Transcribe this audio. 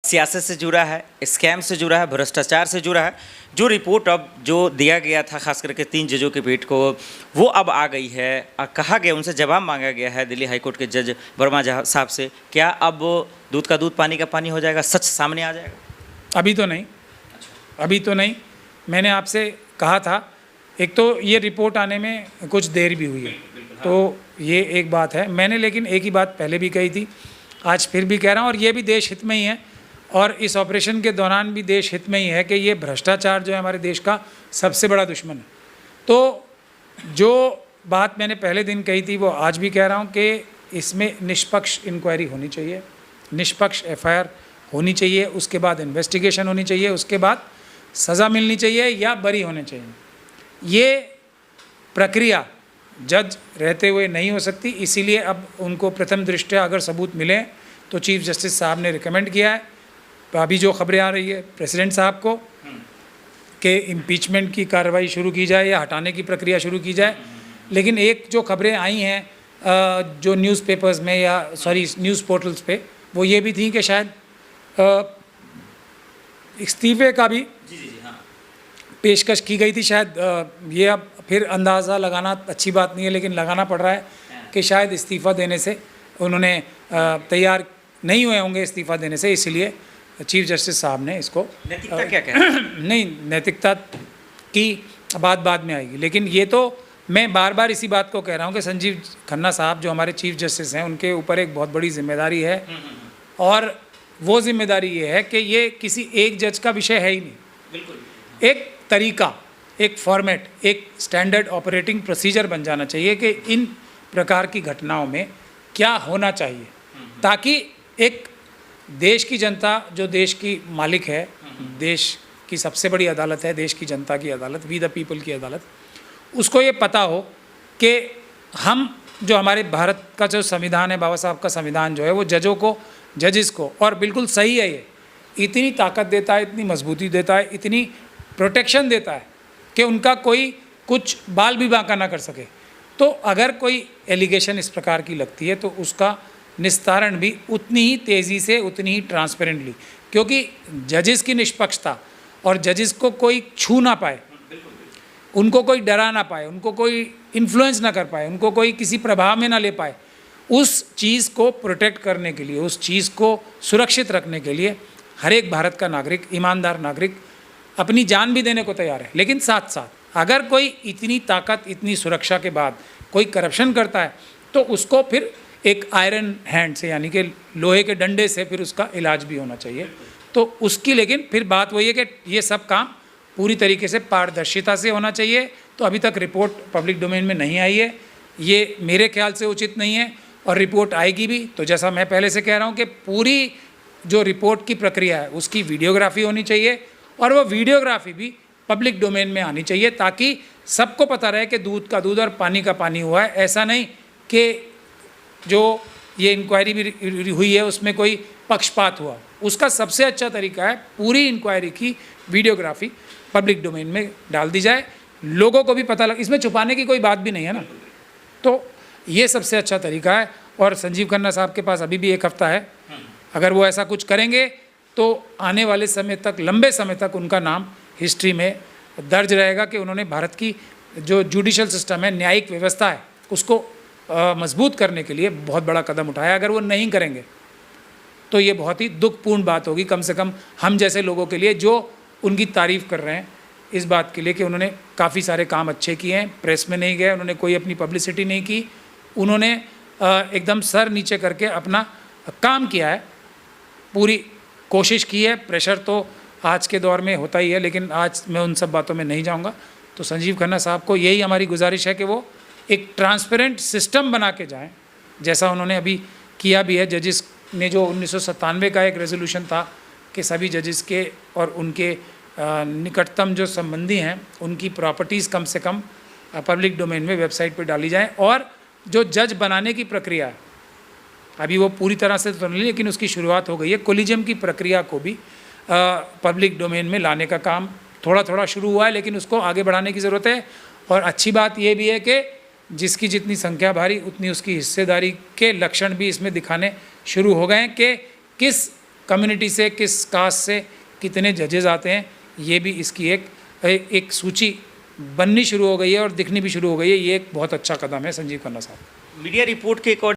सियासत से जुड़ा है, स्कैम से जुड़ा है, भ्रष्टाचार से जुड़ा है। जो रिपोर्ट अब जो दिया गया था खास करके 3 जजों की पीठ को, वो अब आ गई है। कहा गया, उनसे जवाब मांगा गया है दिल्ली हाईकोर्ट के जज वर्मा साहब से। क्या अब दूध का दूध पानी का पानी हो जाएगा, सच सामने आ जाएगा? अभी तो नहीं, अभी तो नहीं। मैंने आपसे कहा था, एक तो ये रिपोर्ट आने में कुछ देर भी हुई है, तो ये एक बात है। मैंने लेकिन एक ही बात पहले भी कही थी, आज फिर भी कह रहा हूँ, और ये भी देश हित में ही है, और इस ऑपरेशन के दौरान भी देश हित में ही है कि ये भ्रष्टाचार जो है हमारे देश का सबसे बड़ा दुश्मन है। तो जो बात मैंने पहले दिन कही थी वो आज भी कह रहा हूँ कि इसमें निष्पक्ष इंक्वायरी होनी चाहिए, निष्पक्ष एफआईआर होनी चाहिए, उसके बाद इन्वेस्टिगेशन होनी चाहिए, उसके बाद सज़ा मिलनी चाहिए या बरी होने चाहिए। ये प्रक्रिया जज रहते हुए नहीं हो सकती, इसीलिए अब उनको प्रथम दृष्टया अगर सबूत मिले तो चीफ जस्टिस साहब ने रिकमेंड किया है, अभी जो खबरें आ रही है प्रेसिडेंट साहब को, कि इम्पीचमेंट की कार्रवाई शुरू की जाए या हटाने की प्रक्रिया शुरू की जाए। लेकिन एक जो खबरें आई हैं जो न्यूज़पेपर्स में या न्यूज़ पोर्टल्स पे, वो ये भी थी कि शायद इस्तीफे का भी पेशकश की गई थी। शायद ये अब फिर अंदाज़ा लगाना अच्छी बात नहीं है, लेकिन लगाना पड़ रहा है कि शायद इस्तीफ़ा देने से उन्होंने तैयार नहीं हुए होंगे इस्तीफ़ा देने से, इसलिए चीफ जस्टिस साहब ने इसको। नैतिकता क्या कहते हैं? नहीं, नैतिकता की बात बाद में आएगी, लेकिन ये तो मैं बार बार इसी बात को कह रहा हूँ कि संजीव खन्ना साहब जो हमारे चीफ जस्टिस हैं, उनके ऊपर एक बहुत बड़ी जिम्मेदारी है, और वो जिम्मेदारी ये है कि ये किसी एक जज का विषय है ही नहीं। एक तरीका, एक फॉर्मेट, एक स्टैंडर्ड ऑपरेटिंग प्रोसीजर बन जाना चाहिए कि इन प्रकार की घटनाओं में क्या होना चाहिए, ताकि एक देश की जनता जो देश की मालिक है, देश की सबसे बड़ी अदालत है, देश की जनता की अदालत, वी द पीपल की अदालत, उसको ये पता हो कि हम जो हमारे भारत का जो संविधान है, बाबा साहब का संविधान जो है, वो जजों को, जजिस को, और बिल्कुल सही है, ये इतनी ताकत देता है, इतनी मजबूती देता है, इतनी प्रोटेक्शन देता है कि उनका कोई कुछ बाल भी बांका ना कर सके। तो अगर कोई एलिगेशन इस प्रकार की लगती है तो उसका निस्तारण भी उतनी ही तेज़ी से, उतनी ही ट्रांसपेरेंटली, क्योंकि जजेस की निष्पक्षता और जजेस को कोई छू ना पाए, उनको कोई डरा ना पाए, उनको कोई इन्फ्लुएंस ना कर पाए, उनको कोई किसी प्रभाव में ना ले पाए, उस चीज़ को प्रोटेक्ट करने के लिए, उस चीज़ को सुरक्षित रखने के लिए हर एक भारत का नागरिक, ईमानदार नागरिक अपनी जान भी देने को तैयार है। लेकिन साथ साथ अगर कोई इतनी ताकत, इतनी सुरक्षा के बाद कोई करप्शन करता है तो उसको फिर एक आयरन हैंड से, यानी कि लोहे के डंडे से फिर उसका इलाज भी होना चाहिए। तो उसकी लेकिन फिर बात वही है कि ये सब काम पूरी तरीके से पारदर्शिता से होना चाहिए। तो अभी तक रिपोर्ट पब्लिक डोमेन में नहीं आई है, ये मेरे ख्याल से उचित नहीं है, और रिपोर्ट आएगी भी तो जैसा मैं पहले से कह रहा हूँ कि पूरी जो रिपोर्ट की प्रक्रिया है उसकी वीडियोग्राफी होनी चाहिए, और वो वीडियोग्राफी भी पब्लिक डोमेन में आनी चाहिए, ताकि सबको पता रहे कि दूध का दूध और पानी का पानी हुआ है। ऐसा नहीं कि जो ये इंक्वायरी भी हुई है उसमें कोई पक्षपात हुआ। उसका सबसे अच्छा तरीका है पूरी इंक्वायरी की वीडियोग्राफी पब्लिक डोमेन में डाल दी जाए, लोगों को भी पता लगे, इसमें छुपाने की कोई बात भी नहीं है ना। तो ये सबसे अच्छा तरीका है, और संजीव खन्ना साहब के पास अभी भी 1 हफ्ता है। अगर वो ऐसा कुछ करेंगे तो आने वाले समय तक, लंबे समय तक उनका नाम हिस्ट्री में दर्ज रहेगा कि उन्होंने भारत की जो जुडिशल सिस्टम है, न्यायिक व्यवस्था है, उसको मजबूत करने के लिए बहुत बड़ा कदम उठाया। अगर वो नहीं करेंगे तो ये बहुत ही दुखपूर्ण बात होगी, कम से कम हम जैसे लोगों के लिए जो उनकी तारीफ़ कर रहे हैं इस बात के लिए कि उन्होंने काफ़ी सारे काम अच्छे किए हैं, प्रेस में नहीं गए, उन्होंने कोई अपनी पब्लिसिटी नहीं की, उन्होंने एकदम सर नीचे करके अपना काम किया है, पूरी कोशिश की है। प्रेशर तो आज के दौर में होता ही है, लेकिन आज मैं उन सब बातों में नहीं जाऊंगा। तो संजीव खन्ना साहब को यही हमारी गुजारिश है कि वो एक ट्रांसपेरेंट सिस्टम बना के जाएं, जैसा उन्होंने अभी किया भी है। जजिस ने जो 1997 का एक रेजोल्यूशन था कि सभी जजिस के और उनके निकटतम जो संबंधी हैं उनकी प्रॉपर्टीज़ कम से कम पब्लिक डोमेन में वेबसाइट पर डाली जाएँ, और जो जज बनाने की प्रक्रिया अभी वो पूरी तरह से तो नहीं, लेकिन उसकी शुरुआत हो गई है। कोलिजियम की प्रक्रिया को भी पब्लिक डोमेन में लाने का काम थोड़ा थोड़ा शुरू हुआ है, लेकिन उसको आगे बढ़ाने की ज़रूरत है। और अच्छी बात ये भी है कि जिसकी जितनी संख्या भारी उतनी उसकी हिस्सेदारी के लक्षण भी इसमें दिखाने शुरू हो गए हैं कि किस कम्युनिटी से, किस कास्ट से कितने जजेस आते हैं, ये भी इसकी एक सूची बननी शुरू हो गई है और दिखनी भी शुरू हो गई है। ये एक बहुत अच्छा कदम है संजीव खन्ना साहब। मीडिया रिपोर्ट के